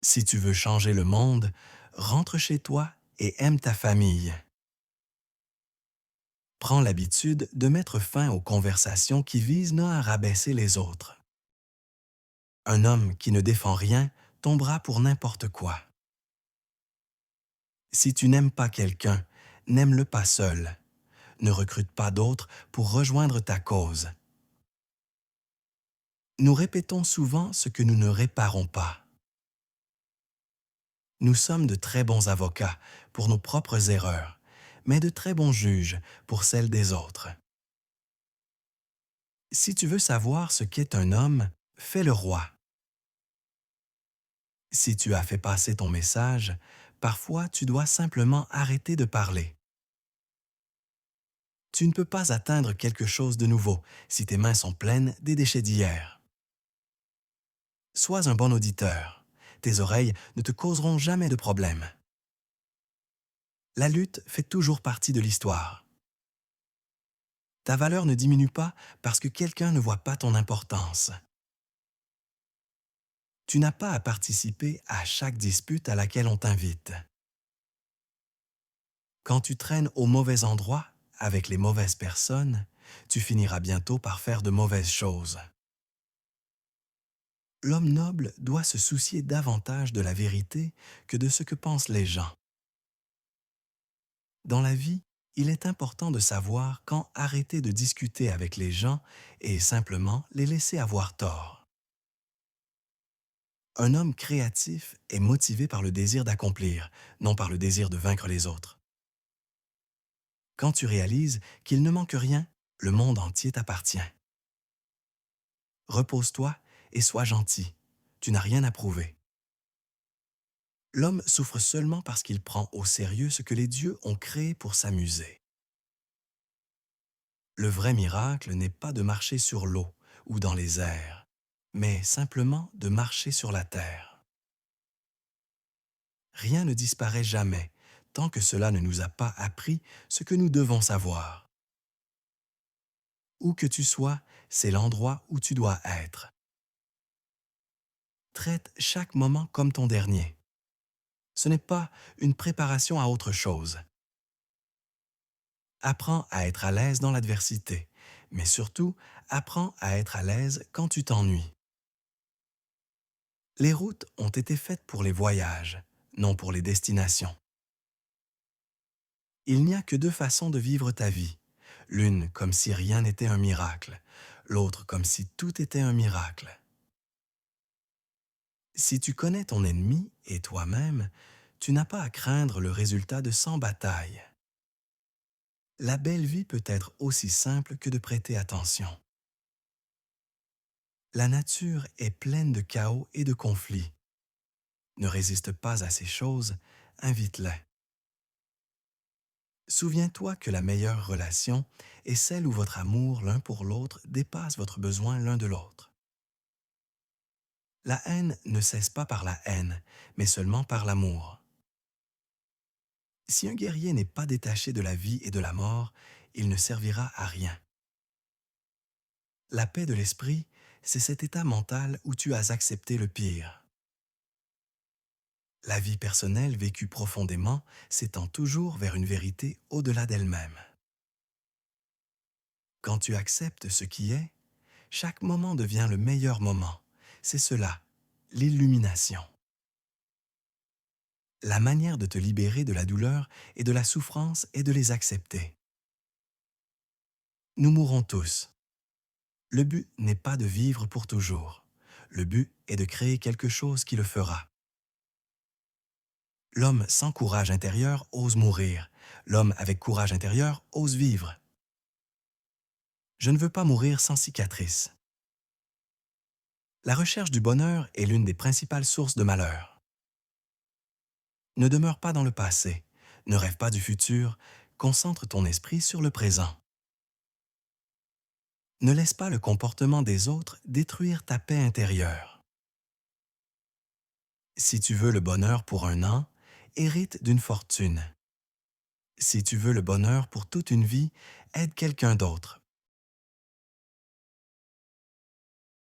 Si tu veux changer le monde, rentre chez toi et aime ta famille. Prends l'habitude de mettre fin aux conversations qui visent non à rabaisser les autres. Un homme qui ne défend rien tombera pour n'importe quoi. Si tu n'aimes pas quelqu'un, n'aime-le pas seul. Ne recrute pas d'autres pour rejoindre ta cause. Nous répétons souvent ce que nous ne réparons pas. Nous sommes de très bons avocats pour nos propres erreurs, mais de très bons juges pour celles des autres. Si tu veux savoir ce qu'est un homme, fais le roi. Si tu as fait passer ton message, parfois tu dois simplement arrêter de parler. Tu ne peux pas atteindre quelque chose de nouveau si tes mains sont pleines des déchets d'hier. Sois un bon auditeur. Tes oreilles ne te causeront jamais de problème. La lutte fait toujours partie de l'histoire. Ta valeur ne diminue pas parce que quelqu'un ne voit pas ton importance. Tu n'as pas à participer à chaque dispute à laquelle on t'invite. Quand tu traînes au mauvais endroit, avec les mauvaises personnes, tu finiras bientôt par faire de mauvaises choses. L'homme noble doit se soucier davantage de la vérité que de ce que pensent les gens. Dans la vie, il est important de savoir quand arrêter de discuter avec les gens et simplement les laisser avoir tort. Un homme créatif est motivé par le désir d'accomplir, non par le désir de vaincre les autres. Quand tu réalises qu'il ne manque rien, le monde entier t'appartient. Repose-toi et sois gentil. Tu n'as rien à prouver. L'homme souffre seulement parce qu'il prend au sérieux ce que les dieux ont créé pour s'amuser. Le vrai miracle n'est pas de marcher sur l'eau ou dans les airs, mais simplement de marcher sur la terre. Rien ne disparaît jamais tant que cela ne nous a pas appris ce que nous devons savoir. Où que tu sois, c'est l'endroit où tu dois être. Traite chaque moment comme ton dernier. Ce n'est pas une préparation à autre chose. Apprends à être à l'aise dans l'adversité, mais surtout, apprends à être à l'aise quand tu t'ennuies. Les routes ont été faites pour les voyages, non pour les destinations. Il n'y a que deux façons de vivre ta vie, l'une comme si rien n'était un miracle, l'autre comme si tout était un miracle. Si tu connais ton ennemi et toi-même, tu n'as pas à craindre le résultat de 100 batailles. La belle vie peut être aussi simple que de prêter attention. La nature est pleine de chaos et de conflits. Ne résiste pas à ces choses, invite-les. Souviens-toi que la meilleure relation est celle où votre amour l'un pour l'autre dépasse votre besoin l'un de l'autre. La haine ne cesse pas par la haine, mais seulement par l'amour. Si un guerrier n'est pas détaché de la vie et de la mort, il ne servira à rien. La paix de l'esprit, c'est cet état mental où tu as accepté le pire. La vie personnelle vécue profondément s'étend toujours vers une vérité au-delà d'elle-même. Quand tu acceptes ce qui est, chaque moment devient le meilleur moment. C'est cela, l'illumination. La manière de te libérer de la douleur et de la souffrance est de les accepter. Nous mourrons tous. Le but n'est pas de vivre pour toujours. Le but est de créer quelque chose qui le fera. L'homme sans courage intérieur ose mourir. L'homme avec courage intérieur ose vivre. Je ne veux pas mourir sans cicatrice. La recherche du bonheur est l'une des principales sources de malheur. Ne demeure pas dans le passé, ne rêve pas du futur, concentre ton esprit sur le présent. Ne laisse pas le comportement des autres détruire ta paix intérieure. Si tu veux le bonheur pour un an, hérite d'une fortune. Si tu veux le bonheur pour toute une vie, aide quelqu'un d'autre,